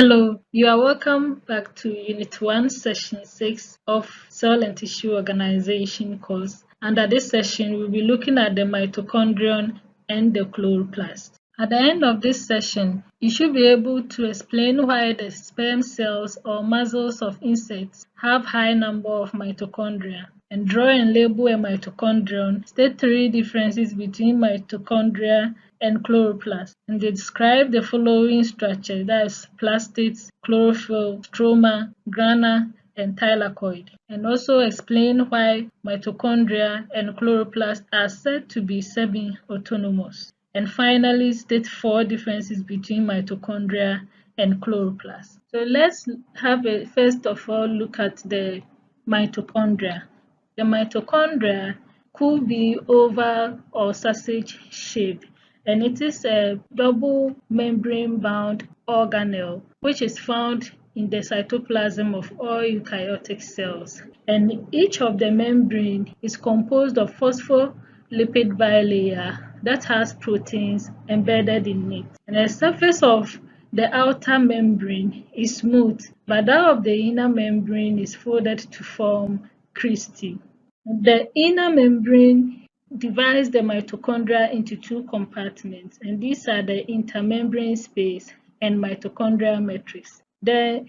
Hello, you are welcome back to Unit 1, Session 6 of Cell and Tissue Organization course. Under this session, we'll be looking at the mitochondrion and the chloroplast. At the end of this session, you should be able to explain why the sperm cells or muscles of insects have high number of mitochondria, and draw and label a mitochondrion, state three differences between mitochondria and chloroplast, and they describe the following structure, that is plastids, chlorophyll, stroma, grana, and thylakoid, and also explain why mitochondria and chloroplast are said to be semi-autonomous. And finally, state four differences between mitochondria and chloroplast. So let's have a first of all look at the mitochondria. The mitochondria could be oval or sausage shaped, and it is a double membrane bound organelle which is found in the cytoplasm of all eukaryotic cells. And each of the membrane is composed of phospholipid bilayer that has proteins embedded in it. And the surface of the outer membrane is smooth, but that of the inner membrane is folded to form cristae. The inner membrane divides the mitochondria into two compartments, and these are the intermembrane space and mitochondrial matrix. The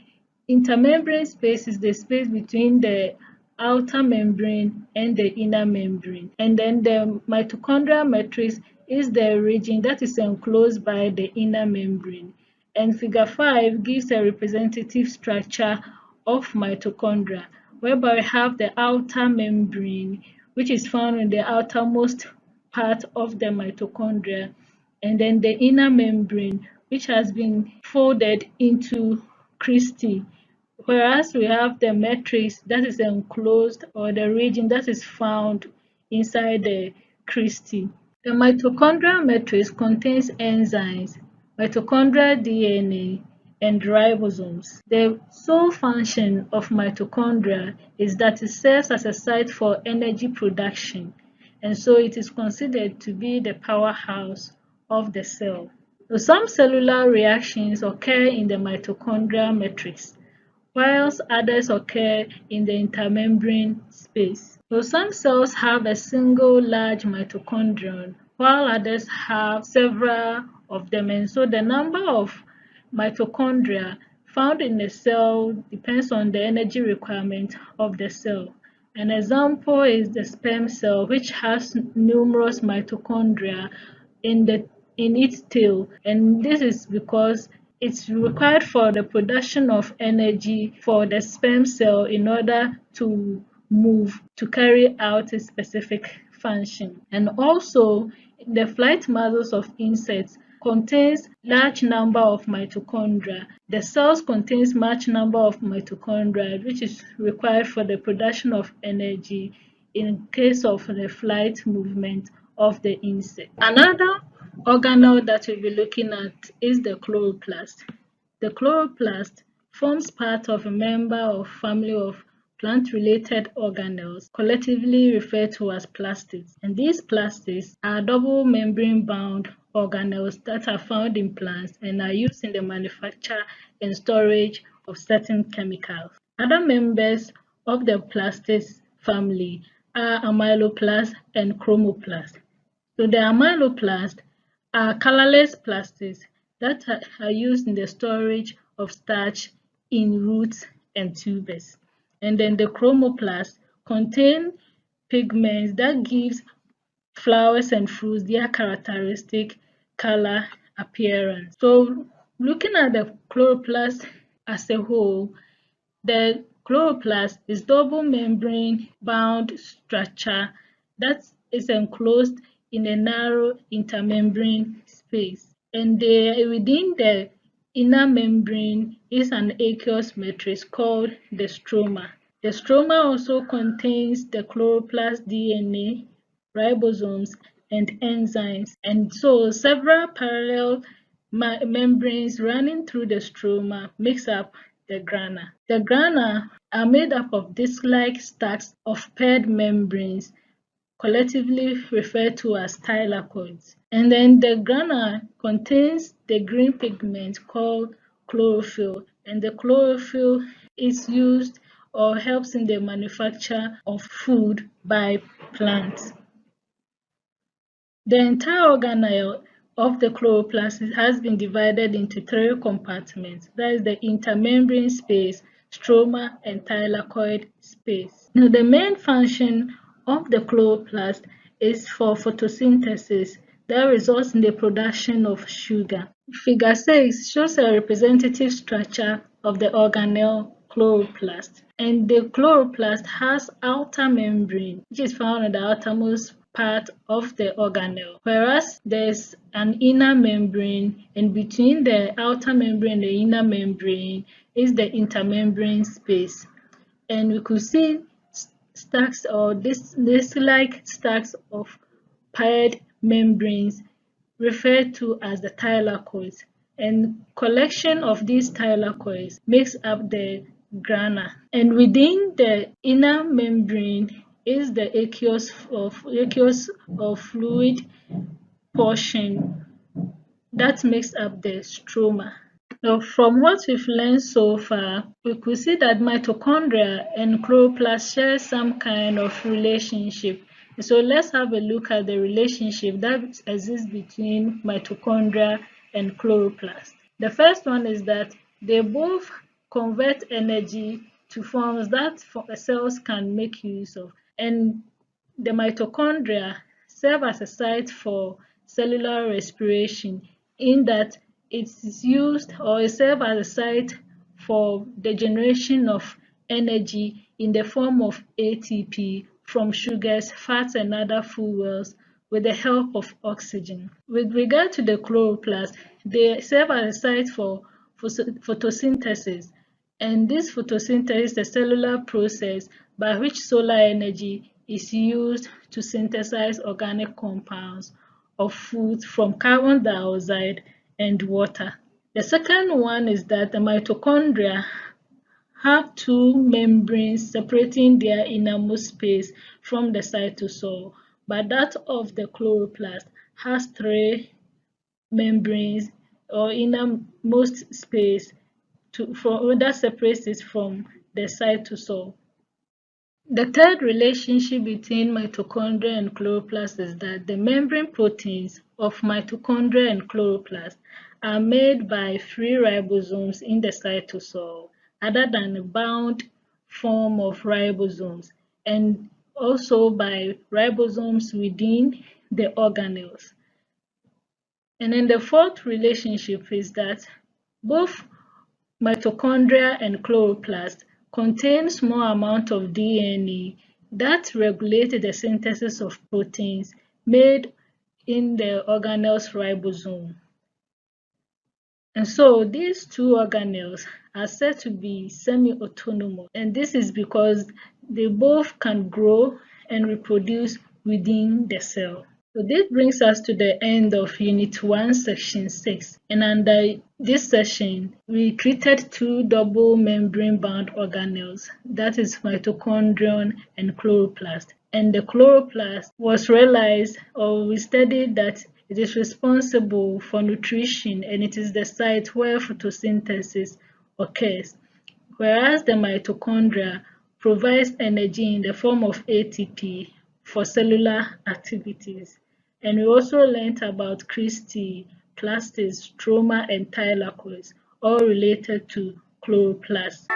intermembrane space is the space between the outer membrane and the inner membrane, and then the mitochondrial matrix is the region that is enclosed by the inner membrane. And figure 5 gives a representative structure of mitochondria, whereby we have the outer membrane, which is found in the outermost part of the mitochondria, and then the inner membrane, which has been folded into cristae, whereas we have the matrix that is enclosed, or the region that is found inside the cristae. The mitochondrial matrix contains enzymes, mitochondrial DNA, and ribosomes. The sole function of mitochondria is that it serves as a site for energy production, and so it is considered to be the powerhouse of the cell. So some cellular reactions occur in the mitochondrial matrix, whilst others occur in the intermembrane space. So some cells have a single large mitochondrion, while others have several of them, and so the number of mitochondria found in a cell depends on the energy requirement of the cell. An example is the sperm cell, which has numerous mitochondria in its tail, and this is because it's required for the production of energy for the sperm cell in order to move, to carry out a specific function. And also, the flight muscles of insects contains large number of mitochondria. The cells contains large number of mitochondria, which is required for the production of energy in case of the flight movement of the insect. Another organelle that we'll be looking at is the chloroplast. The chloroplast forms part of a member of family of plant-related organelles, collectively referred to as plastids. And these plastids are double membrane-bound organelles that are found in plants and are used in the manufacture and storage of certain chemicals. Other members of the plastids family are amyloplast and chromoplast. So the amyloplast are colorless plastids that are used in the storage of starch in roots and tubers. And then the chromoplast contain pigments that gives flowers and fruits their characteristic color appearance. So looking at the chloroplast as a whole, the chloroplast is double membrane bound structure that is enclosed in a narrow intermembrane space, and within the inner membrane is an aqueous matrix called the stroma. The stroma also contains the chloroplast DNA, ribosomes, and enzymes, and so several parallel membranes running through the stroma makes up the grana. The grana are made up of disc-like stacks of paired membranes, collectively referred to as thylakoids. And then the grana contains the green pigment called chlorophyll, and the chlorophyll is used or helps in the manufacture of food by plants. The entire organelle of the chloroplast has been divided into three compartments, that is the intermembrane space, stroma, and thylakoid space. Now, the main function of the chloroplast is for photosynthesis that results in the production of sugar. Figure 6 shows a representative structure of the organelle chloroplast, and the chloroplast has outer membrane which is found in the outermost part of the organelle, whereas there's an inner membrane, and between the outer membrane and the inner membrane is the intermembrane space. And we could see stacks or this like stacks of paired membranes referred to as the thylakoids, and collection of these thylakoids makes up the grana. And within the inner membrane is the aqueous or fluid portion that makes up the stroma. Now, from what we've learned so far, we could see that mitochondria and chloroplast share some kind of relationship. So let's have a look at the relationship that exists between mitochondria and chloroplast. The first one is that they both convert energy to forms that cells can make use of, and the mitochondria serve as a site for cellular respiration, in that it is used or it serves as a site for the generation of energy in the form of ATP from sugars, fats, and other fuels with the help of oxygen. With regard to the chloroplast, they serve as a site for photosynthesis, and this photosynthesis is the cellular process by which solar energy is used to synthesize organic compounds of food from carbon dioxide and water. The second one is that the mitochondria have two membranes separating their innermost space from the cytosol, but that of the chloroplast has three membranes or innermost space that separates it from the cytosol. The third relationship between mitochondria and chloroplast is that the membrane proteins of mitochondria and chloroplast are made by free ribosomes in the cytosol, other than a bound form of ribosomes, and also by ribosomes within the organelles. And then the fourth relationship is that both mitochondria and chloroplast contain small amount of DNA that regulate the synthesis of proteins made in the organelle's ribosome. And so these two organelles are said to be semi-autonomous, and this is because they both can grow and reproduce within the cell. So this brings us to the end of Unit 1, Section 6. And under this session, we treated two double membrane-bound organelles, that is mitochondrion and chloroplast. And the chloroplast was realized, or we studied that it is responsible for nutrition, and it is the site where photosynthesis occurs, whereas the mitochondria provides energy in the form of ATP for cellular activities. And we also learned about cristae, plastids, stroma, and thylakoids, all related to chloroplast.